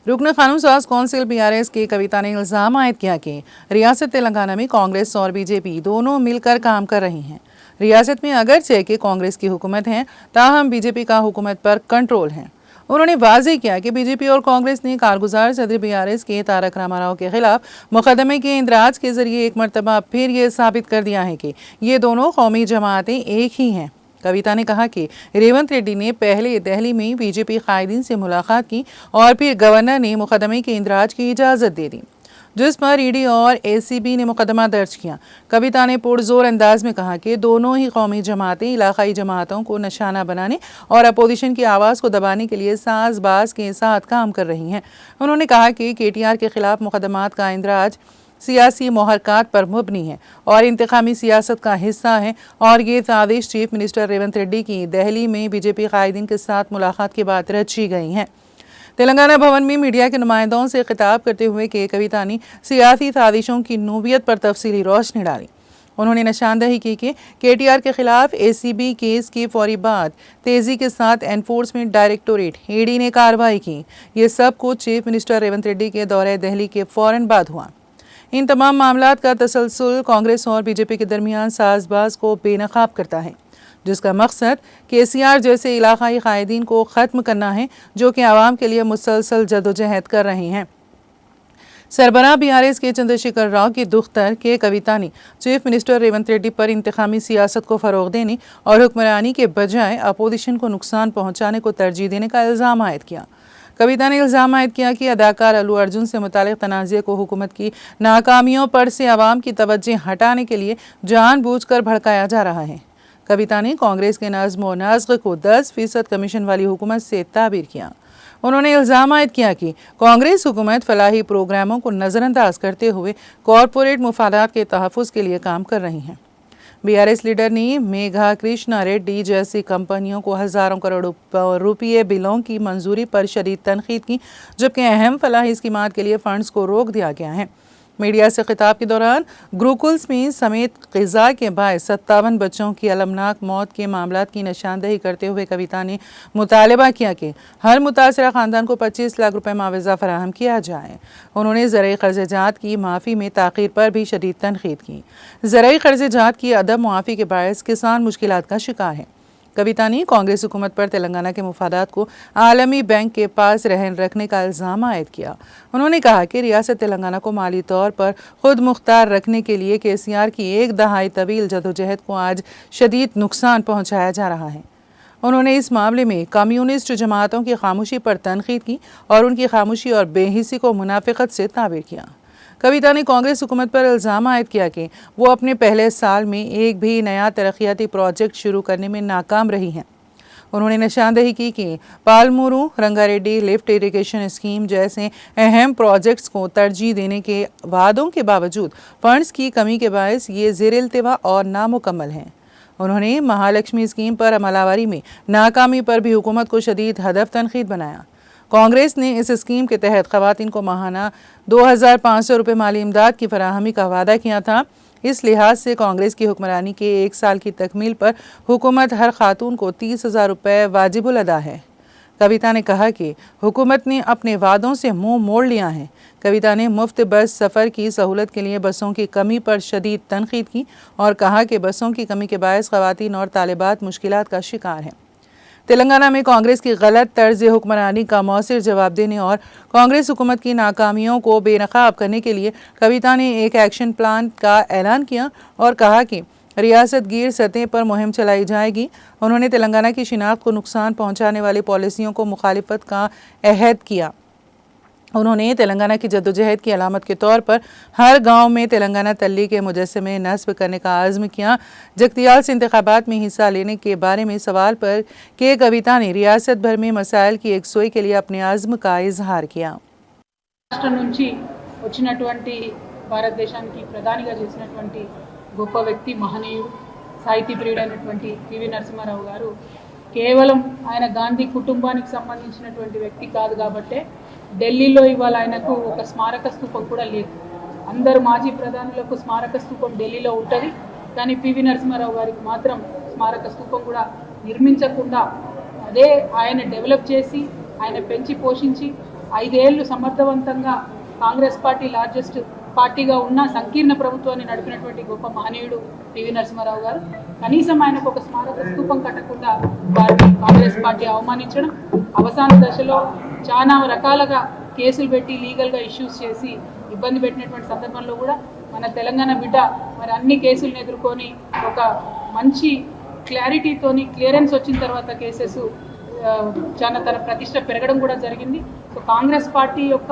रुकन कानून साज कौंसिल बीआरएस की कविता ने इल्ज़ाम आयद किया कि रियासत तेलंगाना में कांग्रेस और बीजेपी दोनों मिलकर काम कर रही हैं। रियासत में अगरचे कि कांग्रेस की हुकूमत है, ताहम बीजेपी का हुकूमत पर कंट्रोल है। उन्होंने वाज़ेह किया कि बीजेपी और कांग्रेस ने कारगुजार सदर बीआरएस के तारक रामाराव के खिलाफ मुकदमे के इंदराज के जरिए एक मरतबा फिर ये साबित कर दिया है कि ये दोनों कौमी जमातें एक ही हैं। कविता ने कहा कि रेवंत रेड्डी ने पहले दिल्ली में बीजेपी कायदीन से मुलाकात की और फिर गवर्नर ने मुकदमे के इंदराज की इजाज़त दे दी, जिस पर ईडी और एसीबी ने मुकदमा दर्ज किया। कविता ने पुरजोर अंदाज में कहा कि दोनों ही कौमी जमातें इलाकाई जमातों को निशाना बनाने और अपोजिशन की आवाज़ को दबाने के लिए साजबाज के साथ काम कर रही हैं। उन्होंने कहा कि केटीआर के खिलाफ मुकदमात का इंदराज सियासी मुहरकात पर मुबनी है और इंतकामी सियासत का हिस्सा है और ये साजिश चीफ मिनिस्टर रेवंत रेड्डी की दिल्ली में बीजेपी कायदीन के साथ मुलाकात के बाद रची गई हैं। तेलंगाना भवन में मीडिया के नुमाइंदों से खिताब करते हुए के कविता ने सियासी साजिशों की नूबियत पर तफसीली रोशनी डाली। उन्होंने निशानदही की कि केटीआर के खिलाफ एसीबी केस की फौरी बाद तेजी के साथ एनफोर्समेंट डायरेक्टोरेट ईडी ने कार्रवाई की। ये सब कुछ चीफ मिनिस्टर रेवंत रेड्डी के दौरे दिल्ली के फौरन बाद हुआ। इन तमाम मामलात का तसलसल कांग्रेस और बीजेपी के दरमियान साजबाज को बेनकाब करता है, जिसका मकसद केसीआर जैसे इलाकाई कायदीन को ख़त्म करना है, जो कि आवाम के लिए मुसलसल जदोजहद कर रहे हैं। सरबराह बीआरएस के चंद्रशेखर राव की दुख्तर के कविता ने चीफ मिनिस्टर रेवंत रेड्डी पर इंतकामी सियासत को फ़रोग देने और हुक्मरानी के बजाय अपोजिशन को नुकसान पहुँचाने को तरजीह देने का इल्ज़ाम आयद किया। कविता ने इल्ज़ाम आयद किया कि अदाकार अल्लू अर्जुन से मुतालिक तनाज़े को हुकूमत की नाकामियों पर से आवाम की तवज्जो हटाने के लिए जानबूझकर भड़काया जा रहा है। कविता ने कांग्रेस के नज़्म व नस्क़ को 10% कमीशन वाली हुकूमत से ताबीर किया। उन्होंने इल्ज़ाम आयद किया कि कांग्रेस हुकूमत फलाही प्रोग्रामों को नज़रअंदाज करते हुए कॉरपोरेट मुफादात के तहफ़्फ़ुज़ के लिए काम कर रही हैं। बीआरएस लीडर ने मेघा कृष्णा रेड्डी जैसी कंपनियों को हज़ारों करोड़ रुपये बिलों की मंजूरी पर शदीद तनकीद की, जबकि अहम फलाही स्कीमात के लिए फ़ंड्स को रोक दिया गया है। मीडिया से खिताब के दौरान गुरुकुल्स में समेत ग़िज़ा के बायस 57 बच्चों की अलमनाक मौत के मामलात की निशानदही करते हुए कविता ने मुतालबा किया कि हर मुतासरा ख़ानदान को 25 लाख रुपए मुआवजा फराहम किया जाए। उन्होंने ज़रई कर्ज़जात की माफ़ी में ताख़ीर पर भी शदीद तनक़ीद की। ज़रई कर्ज़जात की अदम मुआफ़ी के बायस किसान मुश्किलात का शिकार है। कविता ने कांग्रेस हुकूमत पर तेलंगाना के मुफादात को आलमी बैंक के पास रहन रखने का इल्ज़ाम आयद किया। उन्होंने कहा कि रियासत तेलंगाना को माली तौर पर खुद मुख्तार रखने के लिए केसीआर की एक दहाई तवील जदोजहद को आज शदीद नुकसान पहुँचाया जा रहा है। उन्होंने इस मामले में कम्युनिस्ट जमातों की खामोशी पर तनक़ीद की और उनकी खामोशी और बेहिसी को मुनाफिकत से ताबीर किया। कविता ने कांग्रेस हुकूमत पर इल्ज़ाम आयद किया कि वो अपने पहले साल में एक भी नया तरक्याती प्रोजेक्ट शुरू करने में नाकाम रही हैं। उन्होंने निशानदही की कि पालमूरू रंगारेड्डी लिफ्ट इरिगेशन स्कीम जैसे अहम प्रोजेक्ट्स को तरजीह देने के वादों के बावजूद फंड्स की कमी के बायस ये ज़ेर-इल्तिवा और नामुकम्मल हैं। उन्होंने महालक्ष्मी स्कीम पर अमलावरी में नाकामी पर भी हुकूमत को शदीद हदफ तनक़ीद बनाया। कांग्रेस ने इस स्कीम के तहत ख़वातीन को माहाना 2500 रुपये माली इमदाद की फराहमी का वादा किया था। इस लिहाज से कांग्रेस की हुक्मरानी के 1 साल की तकमील पर हुकूमत हर खातून को 30,000 रुपये वाजिबुल अदा है। कविता ने कहा कि हुकूमत ने अपने वादों से मुंह मोड़ लिया है। कविता ने मुफ्त बस सफ़र की सहूलत के लिए बसों की कमी पर शदीद तनक़ीद की और कहा कि बसों की कमी के बायस ख़वातीन और तालिबात मुश्किलात का शिकार हैं। तेलंगाना में कांग्रेस की गलत तर्ज हुक्मरानी का मौसिर जवाब देने और कांग्रेस हुकूमत की नाकामियों को बेनकाब करने के लिए कविता ने एक एक्शन प्लान का ऐलान किया और कहा कि रियासत गिर सतह पर मुहिम चलाई जाएगी। उन्होंने तेलंगाना की शिनाख्त को नुकसान पहुंचाने वाली पॉलिसियों को मुखालिफत का अहद किया। उन्होंने तेलंगाना की जद्दोजहद की अलामत के तौर पर हर गांव में तेलंगाना तल्ली के मुजस्समे नस्ब करने का आज़्म किया। जगतियाल से इंतखाबात में हिस्सा लेने के बारे में सवाल पर के कविता ने रियासत भर में मसाइल की एकसोई के लिए अपने आज़्म का इजहार किया। భారతదేశానికి ప్రధానిగా చేసినటువంటి గొప్ప వ్యక్తి మహనీయుడు సాహితీ ప్రియుడైనటువంటి పివి నరసింహారావు గారు కేవలం ఆయన గాంధీ కుటుంబానికి సంబంధించినటువంటి వ్యక్తి కాదు కాబట్టి ఢిల్లీలో ఇవాళ ఆయనకు ఒక స్మారక స్తూపం కూడా లేదు. అందరు మాజీ ప్రధానులకు స్మారక స్తూపం ఢిల్లీలో ఉంటుంది, కానీ పివి నరసింహారావు గారికి మాత్రం స్మారక స్తూపం కూడా నిర్మించకుండా అదే ఆయన డెవలప్ చేసి ఆయన పెంచి పోషించి 5 ఏళ్ళు సమర్థవంతంగా కాంగ్రెస్ పార్టీ లార్జెస్ట్ పార్టీగా ఉన్న సంకీర్ణ ప్రభుత్వాన్ని నడిపినటువంటి గొప్ప మహనీయుడు పివి నరసింహారావు గారు. కనీసం ఆయనకు ఒక స్మారక స్తూపం కట్టకుండా వారిని కాంగ్రెస్ పార్టీ అవమానించడం, అవసాన దశలో చాలా రకాలుగా కేసులు పెట్టి లీగల్గా ఇష్యూస్ చేసి ఇబ్బంది పెట్టినటువంటి సందర్భంలో కూడా మన తెలంగాణ బిడ్డ మరి అన్ని కేసులను ఎదుర్కొని ఒక మంచి క్లారిటీతోని క్లియరెన్స్ వచ్చిన తర్వాత కేసెస్ చాలా తన ప్రతిష్ట పెరగడం కూడా జరిగింది. సో కాంగ్రెస్ పార్టీ యొక్క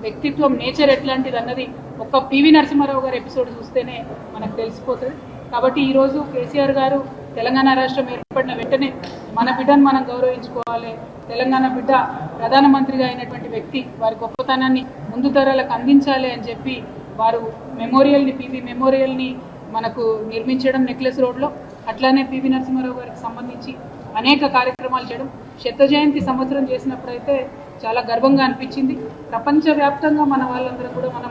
వ్యక్తిత్వం నేచర్ ఎట్లాంటిది అన్నది ఒక్క పివి నరసింహారావు గారి ఎపిసోడ్ చూస్తేనే మనకు తెలిసిపోతుంది. కాబట్టి ఈరోజు కేసీఆర్ గారు తెలంగాణ రాష్ట్రం ఏర్పడిన వెంటనే మన బిడ్డను మనం గౌరవించుకోవాలి. తెలంగాణ బిడ్డ ప్రధానమంత్రిగా అయినటువంటి వ్యక్తి వారి గొప్పతనాన్ని ముందు తరాలకు అందించాలి అని చెప్పి వారు మెమోరియల్ని పివి మెమోరియల్ని మనకు నిర్మించడం నెక్లెస్ రోడ్లో, అట్లానే పివి నరసింహారావు గారికి సంబంధించి అనేక కార్యక్రమాలు చేయడం. శత జయంతి సంవత్సరం చేసినప్పుడైతే చాలా గర్వంగా అనిపించింది. ప్రపంచవ్యాప్తంగా మన వాళ్ళందరూ కూడా మనం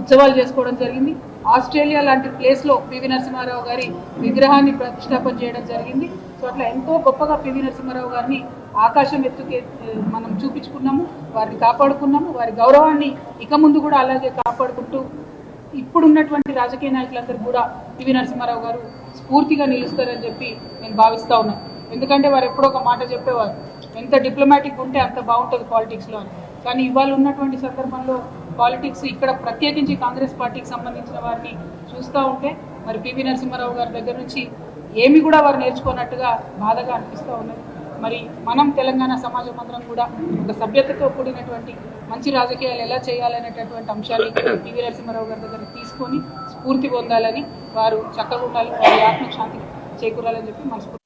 ఉత్సవాలు చేసుకోవడం జరిగింది. ఆస్ట్రేలియా లాంటి ప్లేస్లో పివి నరసింహారావు గారి విగ్రహాన్ని ప్రతిష్టాపన చేయడం జరిగింది. సో అట్లా ఎంతో గొప్పగా పివి నరసింహారావు గారిని ఆకాశం ఎత్తుకే మనం చూపించుకున్నాము, వారిని కాపాడుకున్నాము. వారి గౌరవాన్ని ఇక ముందు కూడా అలాగే కాపాడుకుంటూ ఇప్పుడున్నటువంటి రాజకీయ నాయకులందరూ కూడా పివి నరసింహారావు గారు స్ఫూర్తిగా నిలుస్తారని చెప్పి నేను భావిస్తూ ఉన్నాను. ఎందుకంటే వారు ఎప్పుడో ఒక మాట చెప్పేవారు, ఎంత డిప్లొమాటిక్ ఉంటే అంత బాగుంటుంది పాలిటిక్స్లో అని. కానీ ఇవాళ ఉన్నటువంటి సందర్భంలో పాలిటిక్స్ ఇక్కడ ప్రత్యేకించి కాంగ్రెస్ పార్టీకి సంబంధించిన వారిని చూస్తూ ఉంటే మరి పివి నరసింహారావు గారి దగ్గర నుంచి ఏమి కూడా వారు నేర్చుకున్నట్టుగా బాధగా అనిపిస్తూ ఉన్నది. మరి మనం తెలంగాణ సమాజం అందరం కూడా ఒక సభ్యతతో కూడినటువంటి మంచి రాజకీయాలు ఎలా చేయాలనేటటువంటి అంశాన్ని పివి నరసింహారావు గారి దగ్గర తీసుకొని స్ఫూర్తి పొందాలని, వారు చక్కగా ఉండాలి, వారి ఆత్మశాంతి చేకూరాలని చెప్పి మనసు